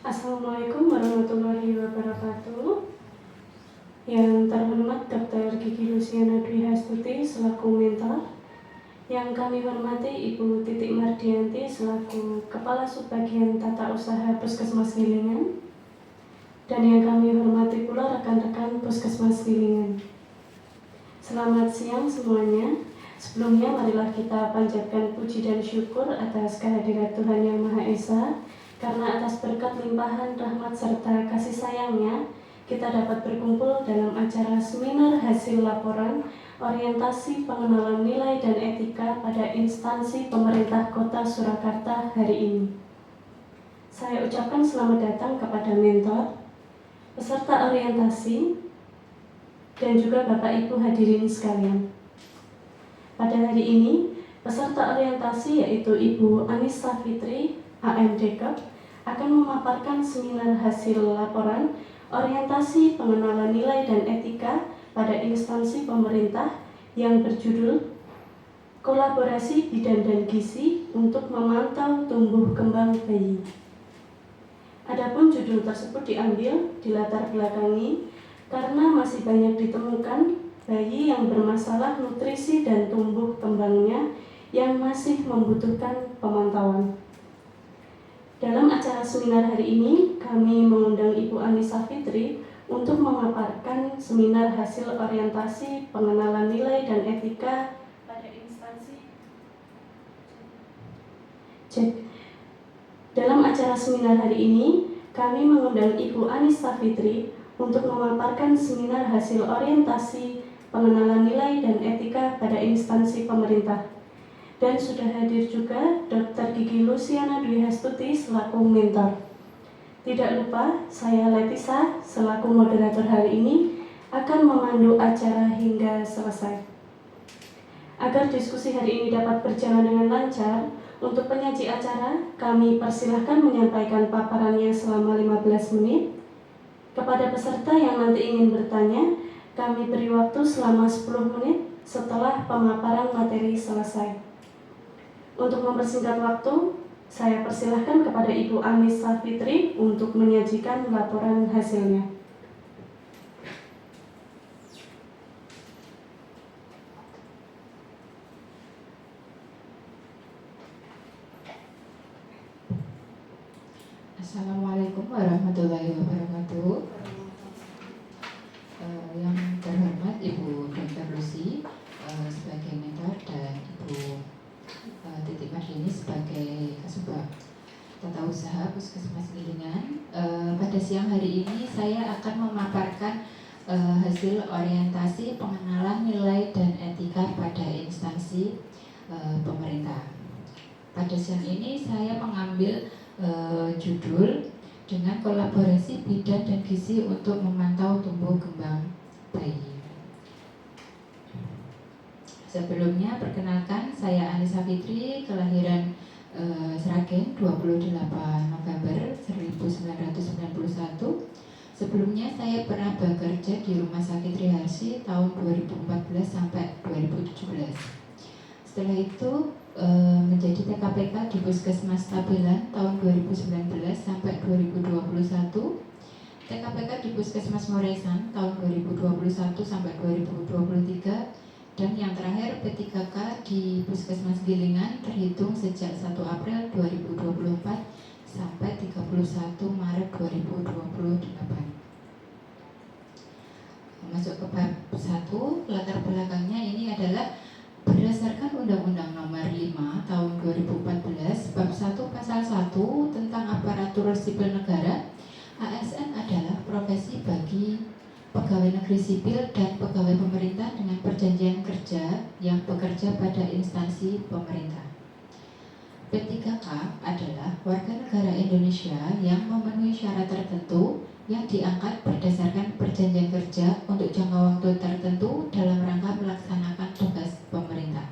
Assalamualaikum warahmatullahi wabarakatuh. Yang terhormat Dr. Gigi Luciana Dwi Hastuti selaku mentor, yang kami hormati Ibu Titik Mardianti selaku Kepala Subbagian Tata Usaha Puskesmas Gilingan, dan yang kami hormati pula rekan-rekan Puskesmas Gilingan. Selamat siang semuanya. Sebelumnya marilah kita panjatkan puji dan syukur atas kehadirat Tuhan Yang Maha Esa, karena atas berkat limpahan rahmat serta kasih sayangnya, kita dapat berkumpul dalam acara seminar hasil laporan orientasi pengenalan nilai dan etika pada instansi pemerintah Kota Surakarta hari ini. Saya ucapkan selamat datang kepada mentor, peserta orientasi, dan juga Bapak Ibu hadirin sekalian. Pada hari ini, peserta orientasi yaitu Ibu Anissa Fitri, AMDK, akan memaparkan seminar hasil laporan orientasi pengenalan nilai dan etika pada instansi pemerintah yang berjudul Kolaborasi Bidan dan Gizi untuk Memantau Tumbuh Kembang Bayi. Adapun judul tersebut diambil dilatar belakangi karena masih banyak ditemukan bayi yang bermasalah nutrisi dan tumbuh kembangnya yang masih membutuhkan pemantauan. Dalam acara seminar hari ini, kami mengundang Ibu Anissa Fitri untuk memaparkan seminar hasil orientasi pengenalan nilai dan etika pada instansi. Dalam acara seminar hari ini, kami mengundang Ibu Anissa Fitri untuk memaparkan seminar hasil orientasi pengenalan nilai dan etika pada instansi pemerintah. Dan sudah hadir juga Dr. Gigi Luciana Dwi Hastuti selaku mentor. Tidak lupa, saya Letisa selaku moderator hari ini akan memandu acara hingga selesai. Agar diskusi hari ini dapat berjalan dengan lancar, untuk penyaji acara, kami persilahkan menyampaikan paparannya selama 15 menit. Kepada peserta yang nanti ingin bertanya, kami beri waktu selama 10 menit setelah pemaparan materi selesai. Untuk mempersingkat waktu, saya persilahkan kepada Ibu Anissa Fitri untuk menyajikan laporan hasilnya. Assalamualaikum warahmatullahi wabarakatuh. Yang terhormat Ibu Dr. Lucy sebagai mentor dan Ibu Titik Mardianti sebagai Kasubag Tata Usaha Puskesmas Gilingan. Pada siang hari ini saya akan memaparkan hasil orientasi pengenalan nilai dan etika pada instansi pemerintah. Pada siang ini saya mengambil judul dengan kolaborasi bidan dan gizi untuk memantau tumbuh kembang bayi. Sebelumnya perkenalkan, saya Anissa Fitri, kelahiran Sragen 28 November 1991. Sebelumnya saya pernah bekerja di Rumah Sakit Triharsi tahun 2014 sampai 2017. Setelah itu menjadi TKPK di Puskesmas Tabelan tahun 2019 sampai 2021, TKPK di Puskesmas Moresan tahun 2021 sampai 2023, dan yang terakhir P3K di Puskesmas Gilingan terhitung sejak 1 April 2024 sampai 31 Maret 2028. Masuk ke bab 1, latar belakangnya ini adalah berdasarkan Undang-Undang Nomor 5 Tahun 2014 Bab 1 Pasal 1 tentang Aparatur Sipil Negara, ASN adalah profesi bagi pegawai negeri sipil dan pegawai pemerintah dengan perjanjian kerja yang bekerja pada instansi pemerintah. P3K adalah warga negara Indonesia yang memenuhi syarat tertentu yang diangkat berdasarkan perjanjian kerja untuk jangka waktu tertentu dalam rangka melaksanakan tugas pemerintah.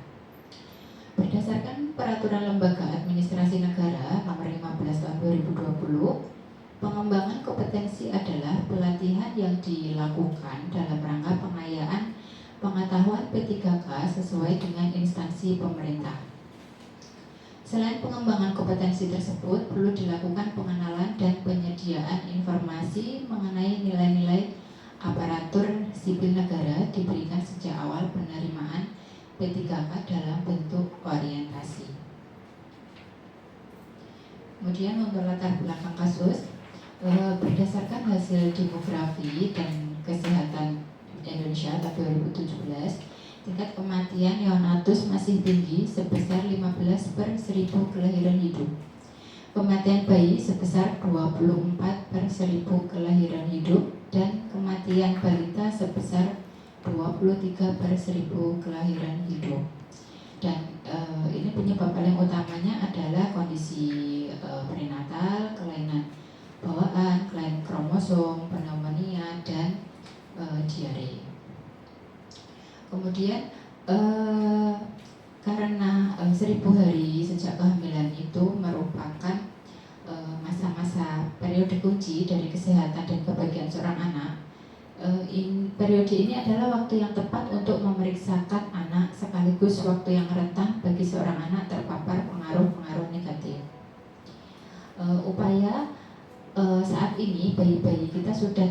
Berdasarkan Peraturan Lembaga Administrasi Negara Nomor 15 Tahun 2020, pengembangan kompetensi adalah pelatihan yang dilakukan dalam rangka pengayaan pengetahuan P3K sesuai dengan instansi pemerintah. Selain pengembangan kompetensi tersebut, perlu dilakukan pengenalan dan penyediaan orientasi mengenai nilai-nilai aparatur sipil negara diberikan sejak awal penerimaan P3K dalam bentuk orientasi. Kemudian untuk latar belakang kasus, berdasarkan hasil demografi dan kesehatan Indonesia tahun 2017, tingkat kematian neonatus masih tinggi sebesar 15 per 1000 kelahiran hidup. Kematian bayi sebesar 24 per 1000 kelahiran hidup dan kematian balita sebesar 23 per 1000 kelahiran hidup. Dan ini penyebab paling utamanya adalah kondisi prenatal, kelainan bawaan, kelainan kromosom, pneumonia, dan diare. Kemudian karena 1000 hari sejak kehamilan itu merupakan masa-masa periode kunci dari kesehatan dan kebahagiaan seorang anak. Periode ini adalah waktu yang tepat untuk memeriksakan anak sekaligus waktu yang rentan bagi seorang anak terpapar pengaruh-pengaruh negatif. Upaya saat ini bayi-bayi kita sudah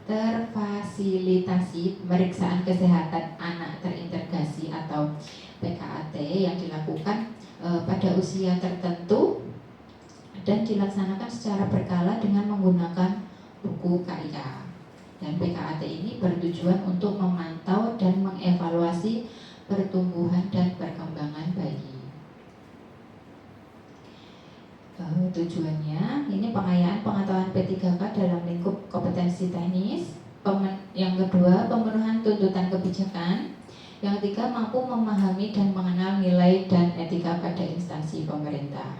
terfasilitasi pemeriksaan kesehatan anak terintegrasi atau PKAT yang dilakukan pada usia tertentu dan dilaksanakan secara berkala dengan menggunakan buku KIA. Dan PKAT ini bertujuan untuk memantau dan mengevaluasi pertumbuhan dan perkembangan bayi. Tujuannya ini pengayaan pengetahuan P3K dalam lingkup kompetensi teknis. Yang kedua, pemenuhan tuntutan kebijakan. Yang ketiga, mampu memahami dan mengenal nilai dan etika pada instansi pemerintah.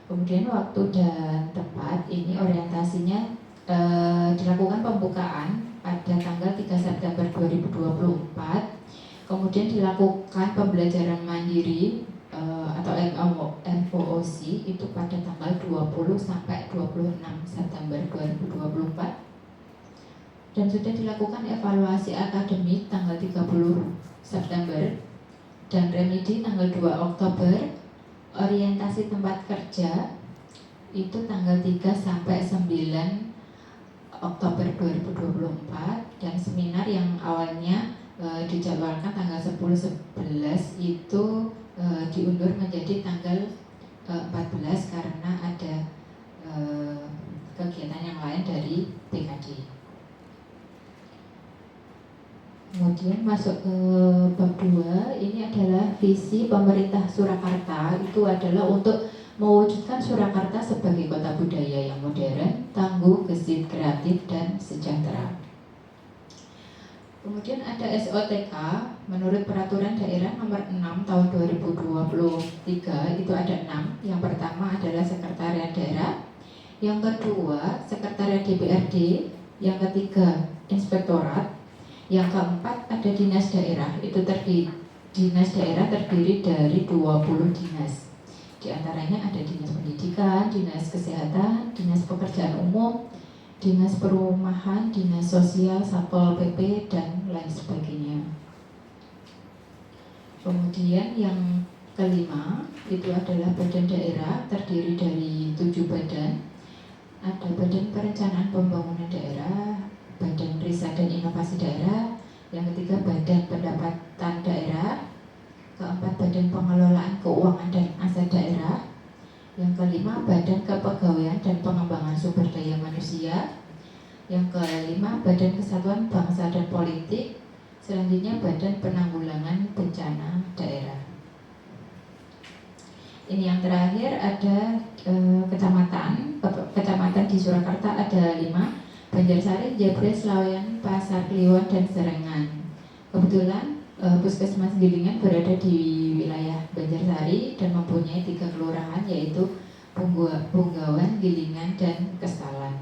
Kemudian waktu dan tempat ini orientasinya dilakukan pembukaan pada tanggal 3 September 2024. Kemudian dilakukan pembelajaran mandiri atau MOOC itu pada tanggal 20 sampai 26 September 2024 dan sudah dilakukan evaluasi akademik tanggal 30 September dan remedi tanggal 2 Oktober, orientasi tempat kerja itu tanggal 3 sampai 9 Oktober 2024 dan seminar yang awalnya dijadwalkan tanggal 10-11 itu diundur menjadi tanggal 14 karena ada kegiatan yang lain dari PKD. Kemudian masuk ke bab 2, ini adalah visi pemerintah Surakarta. Itu adalah untuk mewujudkan Surakarta sebagai kota budaya yang modern, tangguh, gesit, kreatif, dan sejahtera. Kemudian ada SOTK, menurut peraturan daerah nomor 6 tahun 2023 itu ada 6. Yang pertama adalah sekretariat daerah, yang kedua sekretariat DPRD, yang ketiga inspektorat, yang keempat ada dinas daerah. Dinas daerah terdiri dari 20 dinas. Di antaranya ada dinas pendidikan, dinas kesehatan, dinas pekerjaan umum, dinas perumahan, dinas sosial, satpol pp, dan lain sebagainya. Kemudian yang kelima itu adalah badan daerah, terdiri dari 7 badan. Ada Badan Perencanaan Pembangunan Daerah, Badan Riset dan Inovasi Daerah, yang ketiga Badan Pendapatan Daerah, keempat Badan Pengelolaan Keuangan dan Aset Daerah, yang kelima Badan Kepegawaian dan Pengembangan Sumber Daya Manusia, yang kelima Badan Kesatuan Bangsa dan Politik, selanjutnya Badan Penanggulangan Bencana Daerah. Ini yang terakhir ada kecamatan di Surakarta ada 5, Banjarsari, Jabres, Laweyan, Pasar Kliwon, dan Serengan. Kebetulan Puskesmas Gilingan berada di wilayah Banjarsari dan mempunyai 3 kelurahan yaitu Punggawan, Gilingan, dan Kestalan.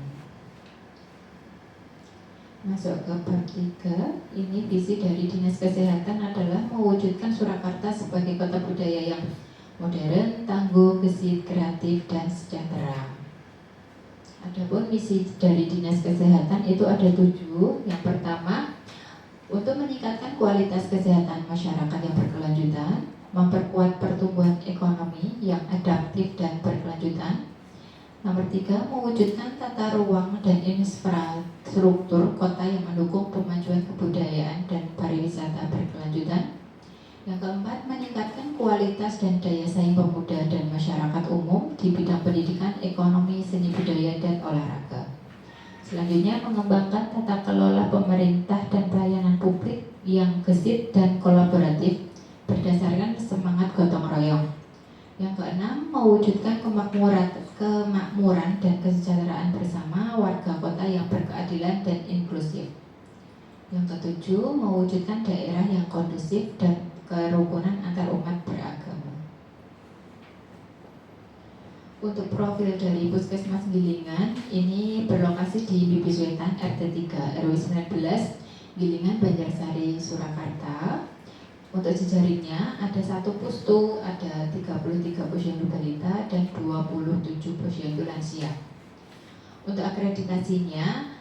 Masuk ke bab 3, ini visi dari Dinas Kesehatan adalah mewujudkan Surakarta sebagai kota budaya yang modern, tangguh, gesit, kreatif, dan sejahtera. Adapun misi dari Dinas Kesehatan itu ada 7. Yang pertama, untuk meningkatkan kualitas kesehatan masyarakat yang berkelanjutan, memperkuat pertumbuhan ekonomi yang adaptif dan berkelanjutan, Nomor 3, mewujudkan tata ruang dan infrastruktur kota yang mendukung pemajuan kebudayaan dan pariwisata berkelanjutan. Yang keempat, meningkatkan kualitas dan daya saing pemuda dan masyarakat umum di bidang pendidikan, ekonomi, seni budaya, dan olahraga. Selanjutnya, mengembangkan tata kelola pemerintah dan pelayanan publik yang gesit dan kolaboratif berdasarkan semangat gotong royong. Yang keenam, mewujudkan kemakmuran dan kesejahteraan bersama warga kota yang berkeadilan dan inklusif. Yang ketujuh, mewujudkan daerah yang kondusif dan kerukunan antar umat beragama. Untuk profil dari Puskesmas Gilingan, ini berlokasi di Bibis Wetan RT 3 RW 19 Gilingan, Banjarsari, Surakarta. Untuk jejaringnya ada 1 pustu, ada 33 posyandu balita dan 27 posyandu lansia. Untuk akreditasinya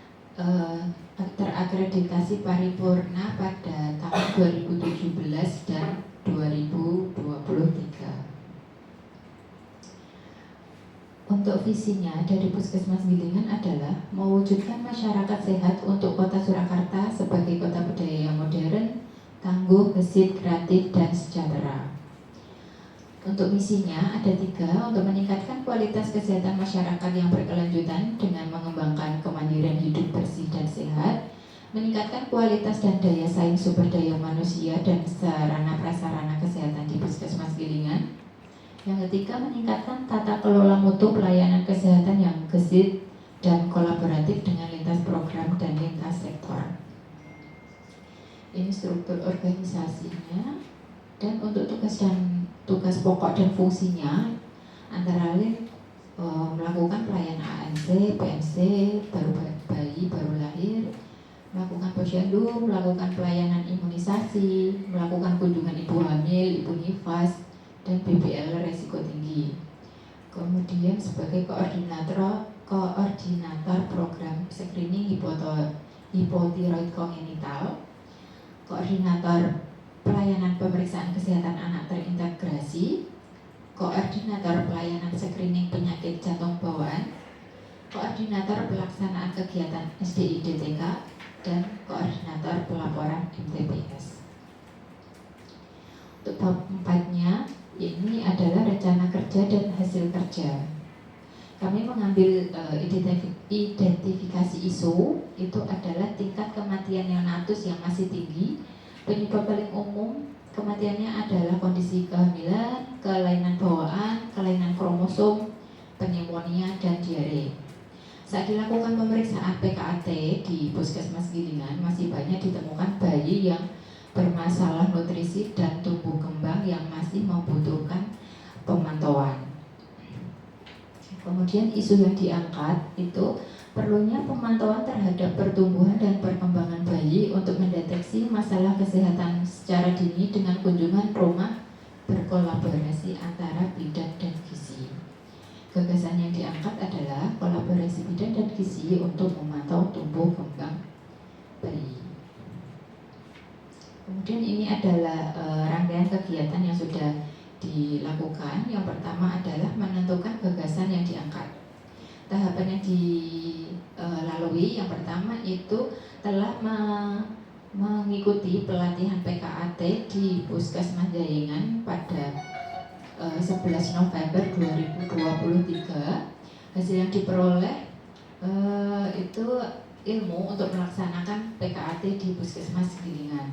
terakreditasi paripurna pada tahun 2017 dan 2023. Untuk visinya dari Puskesmas Gilingan adalah mewujudkan masyarakat sehat untuk kota Surakarta sebagai kota budaya yang modern, tangguh, gesit, kreatif, dan sejahtera. Untuk misinya ada 3, untuk meningkatkan kualitas kesehatan masyarakat yang berkelanjutan dengan mengembangkan kemandirian hidup bersih dan sehat, meningkatkan kualitas dan daya saing sumber daya manusia dan sarana prasarana kesehatan di Puskesmas Gilingan. Yang ketiga, meningkatkan tata kelola mutu pelayanan kesehatan yang gesit dan kolaboratif dengan lintas program dan lintas sektor. Ini struktur organisasinya. Dan untuk tugas pokok dan fungsinya antara lain melakukan pelayanan ANC, PNC, bayi baru lahir, melakukan posyandu, melakukan pelayanan imunisasi, melakukan kunjungan ibu hamil, ibu nifas, dan BBL resiko tinggi. Kemudian sebagai koordinator program screening hipotiroid kongenital, koordinator pelayanan pemeriksaan kesehatan anak terintegrasi, koordinator pelayanan screening penyakit jantung bawaan, koordinator pelaksanaan kegiatan SDI DTK, dan koordinator pelaporan MTPS. Untuk bab 4-nya, ini adalah rencana kerja dan hasil kerja. Kami mengambil identifikasi isu, itu adalah tingkat kematian neonatus yang masih tinggi. Penyebab paling umum kematiannya adalah kondisi kehamilan, kelainan bawaan, kelainan kromosom, pneumonia, dan diare. Saat dilakukan pemeriksaan PKAT di Puskesmas Gilingan, masih banyak ditemukan bayi yang bermasalah nutrisi dan tumbuh kembang yang masih membutuhkan pemantauan. Kemudian isu yang diangkat itu perlunya pemantauan terhadap pertumbuhan dan perkembangan bayi untuk mendeteksi masalah kesehatan secara dini dengan kunjungan rumah berkolaborasi antara bidan dan gizi. Gagasan yang diangkat adalah kolaborasi bidan dan gizi untuk memantau tumbuh kembang bayi. Kemudian ini adalah rangkaian kegiatan yang sudah dilakukan. Yang pertama adalah menentukan gagasan yang diangkat. Tahapan yang dilalui yang pertama itu telah mengikuti pelatihan PKAT di Puskesmas Jayengan pada 11 November 2023. Hasil yang diperoleh itu ilmu untuk melaksanakan PKAT di Puskesmas Gilingan.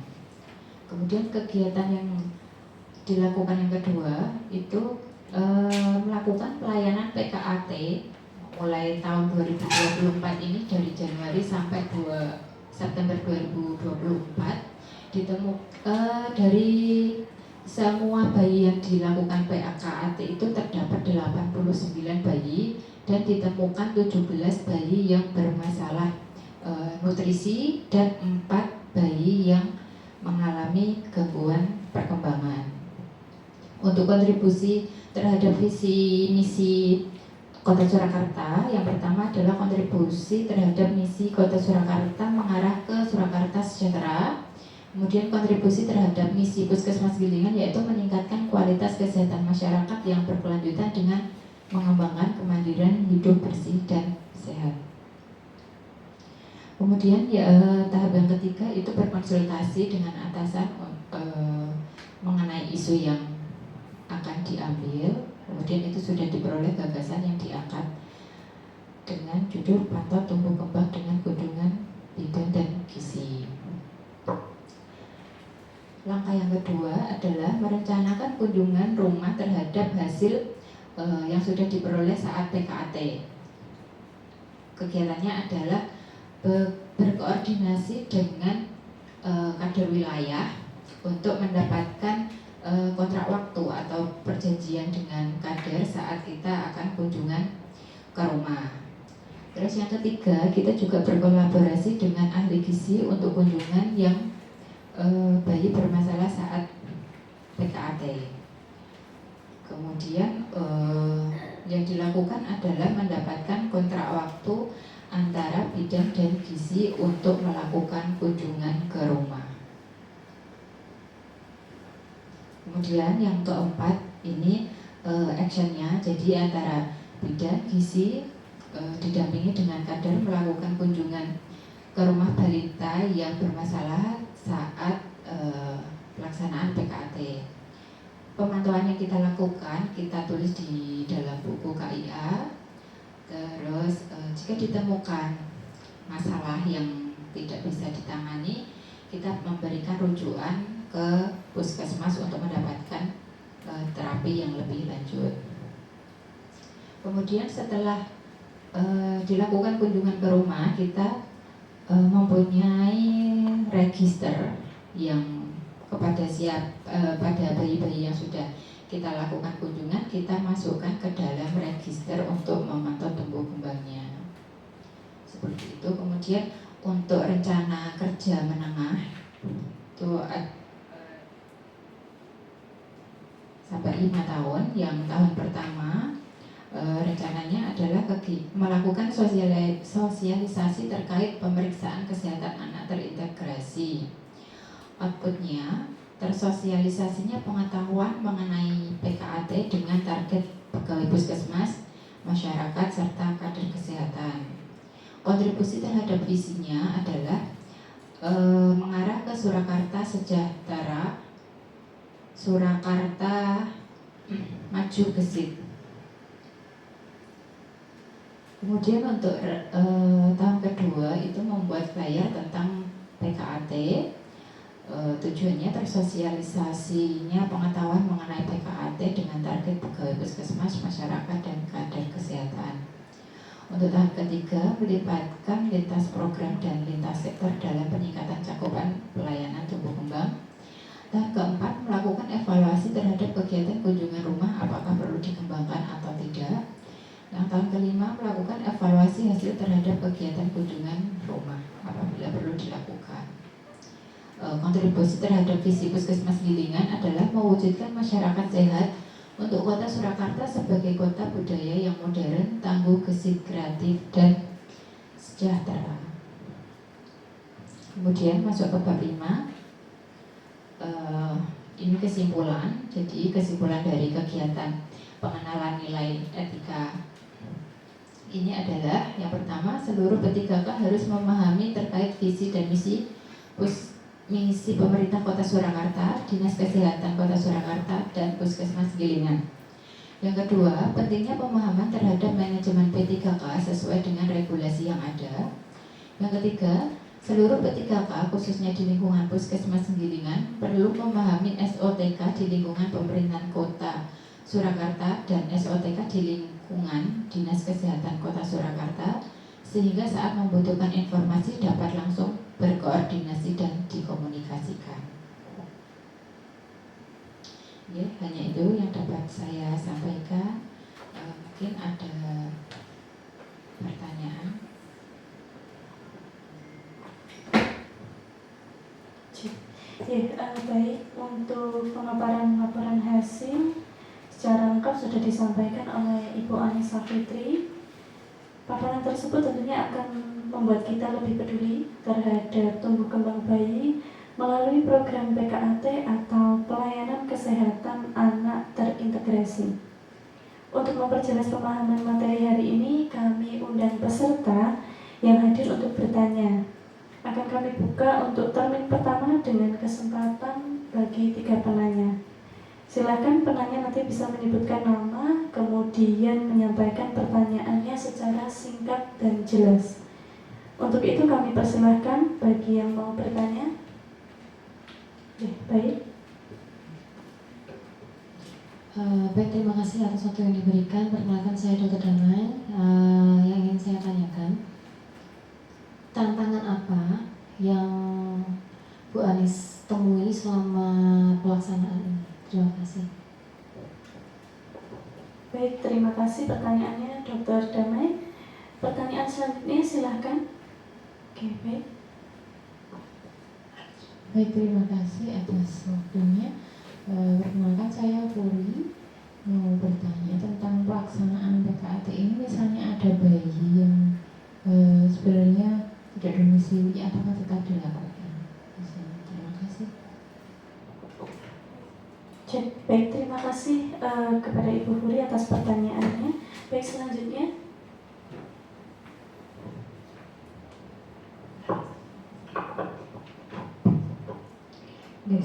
Kemudian kegiatan yang dilakukan yang kedua itu melakukan pelayanan PKAT mulai tahun 2024 ini dari Januari sampai 2 September 2024 dari semua bayi yang dilakukan PKAT itu terdapat 89 bayi dan ditemukan 17 bayi yang bermasalah nutrisi dan 4 bayi yang mengalami gangguan perkembangan. Untuk kontribusi terhadap visi misi Kota Surakarta, yang pertama adalah kontribusi terhadap misi Kota Surakarta mengarah ke Surakarta sejahtera. Kemudian kontribusi terhadap misi Puskesmas Gilingan yaitu meningkatkan kualitas kesehatan masyarakat yang berkelanjutan dengan mengembangkan kemandirian hidup bersih dan sehat. Kemudian tahap yang ketiga itu berkonsultasi dengan atasan mengenai isu yang akan diambil. Kemudian itu sudah diperoleh gagasan yang diangkat dengan judul pantau tumbuh kembang dengan kandungan bidan dan gizi. Langkah yang kedua adalah merencanakan kunjungan rumah terhadap hasil yang sudah diperoleh saat PKAT. Kegiatannya adalah berkoordinasi dengan kader wilayah untuk mendapatkan kontrak waktu atau perjanjian dengan kader saat kita akan kunjungan ke rumah. Terus yang ketiga, kita juga berkolaborasi dengan ahli gizi untuk kunjungan yang bayi bermasalah saat PKAT. Kemudian yang dilakukan adalah mendapatkan kontrak waktu antara bidan dan gizi untuk melakukan kunjungan ke rumah. Kemudian yang keempat ini actionnya, jadi antara bidan gizi didampingi dengan kader melakukan kunjungan ke rumah balita yang bermasalah saat pelaksanaan PKAT. Pemantauan yang kita lakukan kita tulis di dalam buku KIA. Terus jika ditemukan masalah yang tidak bisa ditangani, kita memberikan rujukan ke puskesmas untuk mendapatkan terapi yang lebih lanjut. Kemudian setelah dilakukan kunjungan ke rumah, kita mempunyai register yang pada bayi-bayi yang sudah kita lakukan kunjungan, kita masukkan ke dalam register untuk memantau tumbuh kembangnya. Seperti itu. Kemudian untuk rencana kerja menengah itu sampai 5 tahun. Yang tahun pertama rencananya adalah melakukan sosialisasi terkait pemeriksaan kesehatan anak terintegrasi. Outputnya tersosialisasinya pengetahuan mengenai PKAT dengan target pegawai puskesmas, masyarakat, serta kader kesehatan. Kontribusi terhadap visinya adalah mengarah ke Surakarta Sejahtera, Surakarta Maju Gesit. Kemudian untuk tahun kedua itu membuat flyer tentang PKAT. Tujuannya tersosialisasinya pengetahuan mengenai PKAT dengan target pegawai puskesmas, masyarakat, dan kader kesehatan. Untuk tahap ketiga, melibatkan lintas program dan lintas sektor dalam peningkatan cakupan pelayanan tumbuh kembang. Tahap keempat, melakukan evaluasi terhadap kegiatan kunjungan rumah apakah perlu dikembangkan atau tidak. Tahap kelima, melakukan evaluasi hasil terhadap kegiatan kunjungan rumah apabila perlu dilakukan. Kontribusi terhadap visi Puskesmas Gilingan adalah mewujudkan masyarakat sehat untuk kota Surakarta sebagai kota budaya yang modern, tangguh, gesit, kreatif, dan sejahtera. Kemudian masuk ke bab 5. Ini kesimpulan. Jadi kesimpulan dari kegiatan pengenalan nilai etika ini adalah yang pertama, seluruh P3K harus memahami terkait visi dan misi pemerintah Kota Surakarta, Dinas Kesehatan Kota Surakarta, dan Puskesmas Gilingan. Yang kedua, pentingnya pemahaman terhadap manajemen P3K sesuai dengan regulasi yang ada. Yang ketiga, seluruh P3K khususnya di lingkungan Puskesmas Gilingan perlu memahami SOTK di lingkungan pemerintahan Kota Surakarta dan SOTK di lingkungan Dinas Kesehatan Kota Surakarta, sehingga saat membutuhkan informasi dapat langsung berkoordinasi dan dikomunikasikan. Ya, hanya itu yang dapat saya sampaikan. Mungkin ada pertanyaan. Ya, baik, untuk pemaparan laporan hasil secara lengkap sudah disampaikan oleh Ibu Anissa Fitri. Paparan tersebut tentunya akan membuat kita lebih peduli terhadap tumbuh kembang bayi melalui program PKAT atau pelayanan kesehatan anak terintegrasi. Untuk memperjelas pemahaman materi hari ini, kami undang peserta yang hadir untuk bertanya. Akan kami buka untuk termin pertama dengan kesempatan bagi 3 penanya. Silakan penanya nanti bisa menyebutkan nama, kemudian menyampaikan pertanyaannya secara singkat dan jelas. Untuk itu kami persilahkan bagi yang mau bertanya. Baik. Baik, terima kasih atas waktu yang diberikan. Perkenalkan, saya Dr. Damai. Yang ingin saya tanyakan, tantangan apa yang Bu Anis temui selama pelaksanaan ini? Terima kasih. Baik, terima kasih pertanyaannya Dr. Damai. Pertanyaan selanjutnya silahkan. Oke, baik. Baik, terima kasih atas waktunya. Perkenalkan, saya Puri, mau bertanya tentang pelaksanaan PKAT ini. Misalnya ada bayi yang sebenarnya tidak domisili, apakah tetap dilakukan? Terima kasih. Baik, terima kasih kepada Ibu Puri atas pertanyaannya. Baik, selanjutnya.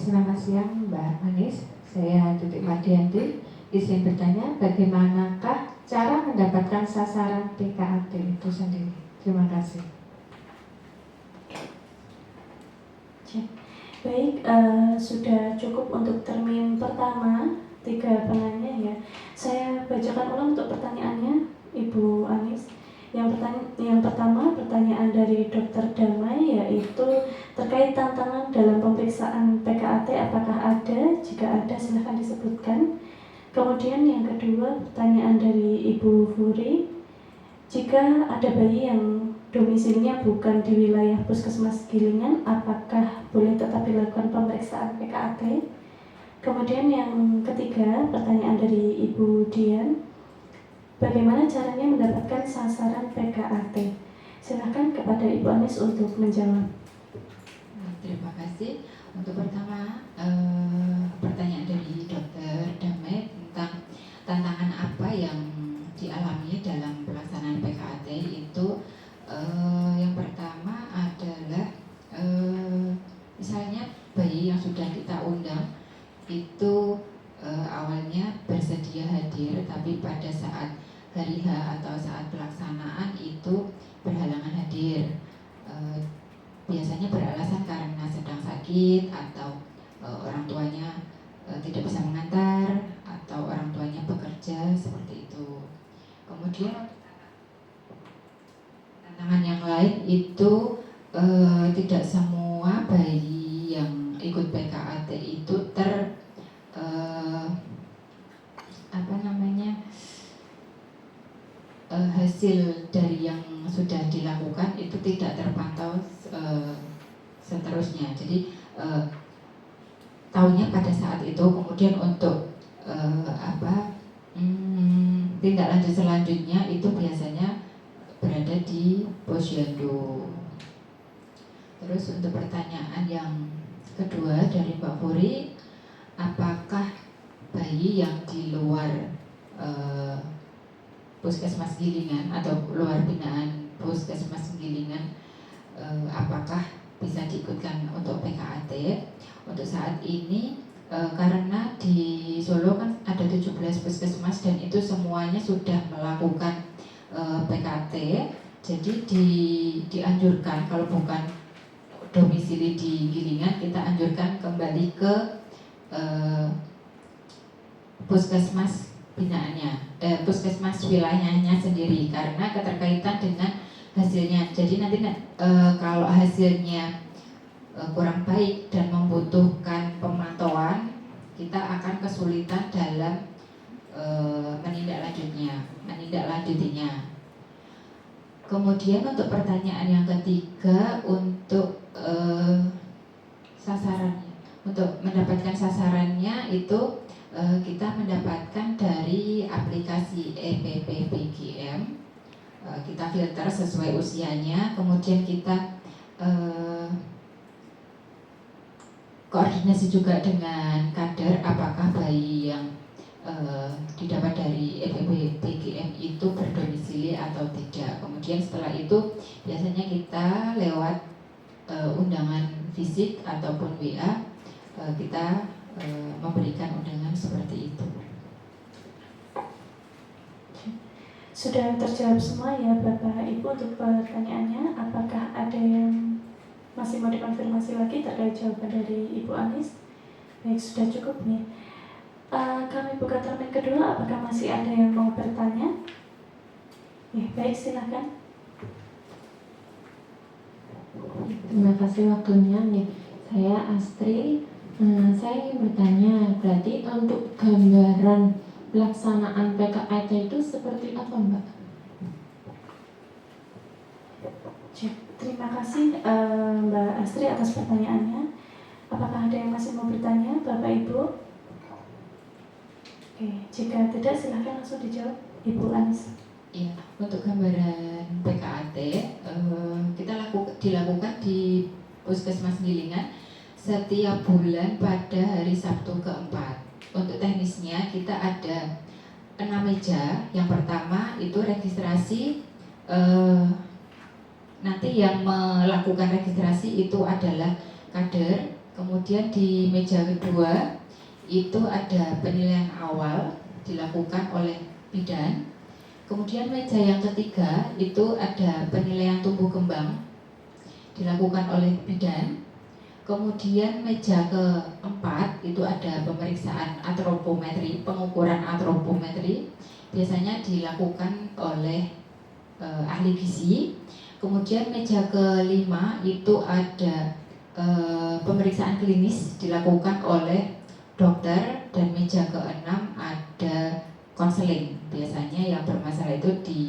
Selamat siang Mbak Anis, saya Tutik Madianti. Izin bertanya, bagaimanakah cara mendapatkan sasaran PKAT itu sendiri? Terima kasih. Baik, sudah cukup untuk termin pertama 3 penanya ya. Saya bacakan ulang untuk pertanyaannya Ibu Anis. Yang pertama pertanyaan dari Dr. Damai, yaitu terkait tantangan dalam pemeriksaan PKAT, apakah ada? Jika ada silahkan disebutkan. Kemudian yang kedua pertanyaan dari Ibu Furi, jika ada bayi yang domisilinya bukan di wilayah Puskesmas Gilingan, apakah boleh tetap dilakukan pemeriksaan PKAT? Kemudian yang ketiga pertanyaan dari Ibu Dian, bagaimana caranya mendapatkan sasaran PKAT? Silahkan kepada Ibu Anis untuk menjawab. Terima kasih. Untuk pertama, pertanyaan dari Dr. Damai tentang tantangan apa yang dialami dalam pelaksanaan PKAT itu, yang pertama adalah misalnya bayi yang sudah kita undang itu awalnya bersedia hadir, tapi pada saat hari H atau saat pelaksanaan itu berhalangan hadir. Biasanya beralasan karena sedang sakit atau orang tuanya tidak bisa mengantar atau orang tuanya bekerja, seperti itu. Kemudian tantangan yang lain itu tidak semua bayi yang ikut PKAT itu hasil dari yang sudah dilakukan itu tidak terpantau seterusnya. Jadi tahunya pada saat itu, kemudian untuk tindak lanjut selanjutnya itu biasanya berada di posyandu. Terus untuk pertanyaan yang kedua dari Mbak Puri, apakah bayi yang di luar Puskesmas Gilingan atau luar binaan Puskesmas Gilingan, apakah bisa diikutkan untuk PKAT? Untuk saat ini karena di Solo kan ada 17 puskesmas dan itu semuanya sudah melakukan PKAT, jadi dianjurkan kalau bukan domisili di Gilingan, kita anjurkan kembali ke puskesmas binaannya, puskesmas wilayahnya sendiri, karena keterkaitan dengan hasilnya. Jadi nanti kalau hasilnya kurang baik dan membutuhkan pemantauan, kita akan kesulitan dalam menindaklanjutinya. Kemudian untuk pertanyaan yang ketiga, untuk sasarannya, untuk mendapatkan sasarannya itu kita mendapatkan dari aplikasi EPPBGM. Kita filter sesuai usianya, kemudian kita koordinasi juga dengan kader, apakah bayi yang didapat dari FEBPGM itu berdomisili atau tidak. Kemudian setelah itu biasanya kita lewat undangan fisik ataupun WA kita memberikan undangan seperti itu. Sudah terjawab semua ya Bapak Ibu untuk pertanyaannya. Apakah ada yang masih mau dikonfirmasi lagi terkait jawaban dari Ibu Anis? Baik, sudah cukup nih. Kami buka termin kedua, apakah masih ada yang mau bertanya? Ya, baik, silakan. Terima kasih waktunya nih. Saya Astri. Saya ingin bertanya, berarti untuk gambaran pelaksanaan PKAT itu seperti apa, Mbak? Terima kasih Mbak Astri atas pertanyaannya. Apakah ada yang masih mau bertanya, Bapak Ibu? Oke, jika tidak silahkan langsung dijawab Ibu Anis. Ya, untuk gambaran PKAT dilakukan di Puskesmas Gilingan setiap bulan pada hari Sabtu keempat. Untuk teknisnya kita ada 6 meja. Yang pertama itu registrasi, nanti yang melakukan registrasi itu adalah kader. Kemudian di meja kedua itu ada penilaian awal dilakukan oleh bidan. Kemudian meja yang ketiga itu ada penilaian tumbuh kembang dilakukan oleh bidan. Kemudian meja keempat itu ada pemeriksaan antropometri, pengukuran antropometri biasanya dilakukan oleh ahli gizi. Kemudian meja kelima itu ada pemeriksaan klinis dilakukan oleh dokter, dan meja keenam ada konseling, biasanya yang bermasalah itu di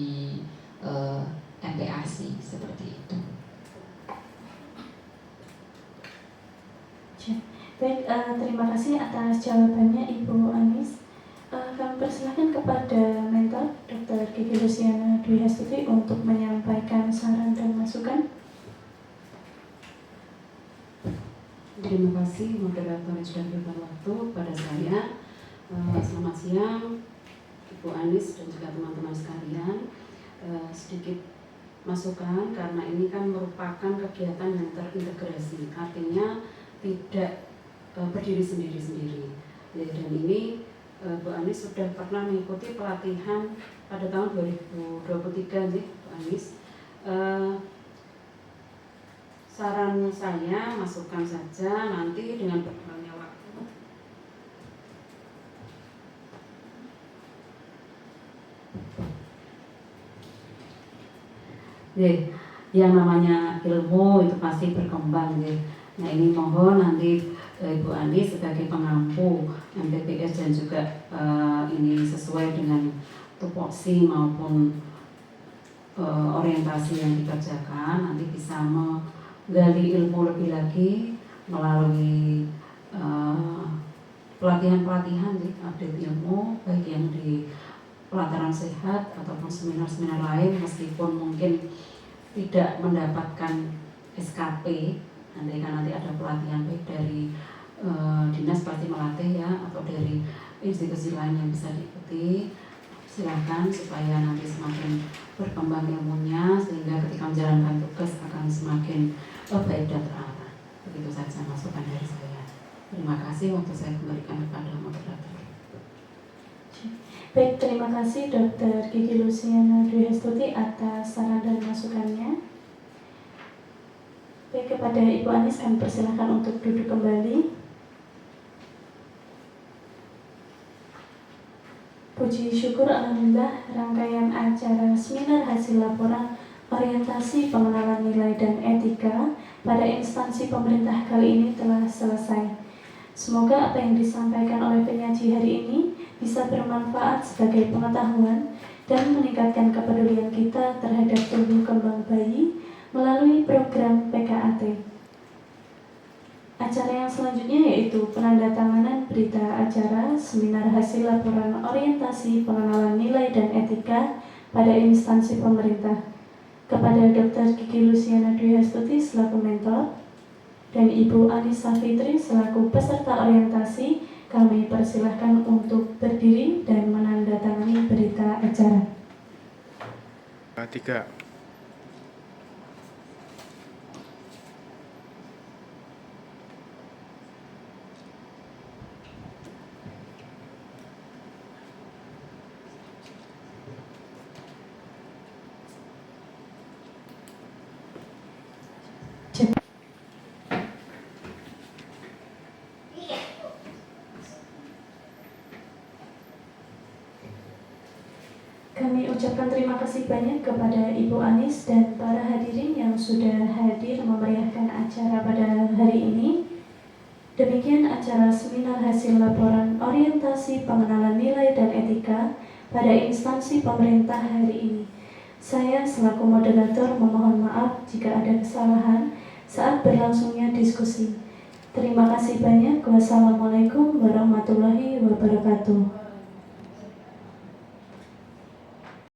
MPASI seperti itu. Baik, terima kasih atas jawabannya Ibu Anis. Kami persilahkan kepada mentor Dr. Gigi Luciana Dwi Hastuti untuk menyampaikan saran dan masukan. Terima kasih moderator yang sudah berikan waktu pada saya. Selamat siang Ibu Anis dan juga teman-teman sekalian. Sedikit masukan karena ini kan merupakan kegiatan yang terintegrasi, artinya tidak berdiri sendiri-sendiri. Dan ini Bu Anis sudah pernah mengikuti pelatihan pada tahun 2023 nih Bu Anis. Saran saya, masukan saja nanti dengan berkembangnya waktu. Yang namanya ilmu itu pasti berkembang. Nah ini mohon nanti Ibu Anis sebagai pengampu MPPS dan juga ini sesuai dengan tupoksi maupun orientasi yang dikerjakan, nanti bisa menggali ilmu lebih lagi melalui pelatihan-pelatihan, update ilmu baik yang di pelataran sehat ataupun seminar-seminar lain, meskipun mungkin tidak mendapatkan SKP. Nanti ada pelatihan baik dari dinas pasti melatih ya, atau dari institusi lain yang bisa diikuti. Silakan supaya nanti semakin berkembang ilmunya, sehingga ketika menjalankan tugas akan semakin baik dan terarah. Begitu saja masukan dari saya. Terima kasih, waktu saya kembalikan kepada moderator. Baik, terima kasih Dr. Gigi Luciana Dwi Hastuti atas saran dan masukannya. Baik, kepada Ibu Anis kami persilahkan untuk duduk kembali. Puji syukur alhamdulillah, rangkaian acara seminar hasil laporan orientasi pengenalan nilai dan etika pada instansi pemerintah kali ini telah selesai. Semoga apa yang disampaikan oleh penyaji hari ini bisa bermanfaat sebagai pengetahuan dan meningkatkan kepedulian kita terhadap tumbuh kembang bayi melalui program PKAT. Acara yang selanjutnya yaitu penandatanganan berita acara seminar hasil laporan orientasi pengenalan nilai dan etika pada instansi pemerintah kepada Dr. Gigi Luciana Dwi Hastuti selaku mentor dan Ibu Anis Safitri selaku peserta orientasi Kami persilahkan untuk berdiri dan menandatangani berita acara. 3. Kami ucapkan terima kasih banyak kepada Ibu Anis dan para hadirin yang sudah hadir memeriahkan acara pada hari ini. Demikian acara seminar hasil laporan orientasi pengenalan nilai dan etika pada instansi pemerintah hari ini. Saya selaku moderator memohon maaf jika ada kesalahan saat berlangsungnya diskusi. Terima kasih banyak. Wassalamualaikum warahmatullahi wabarakatuh.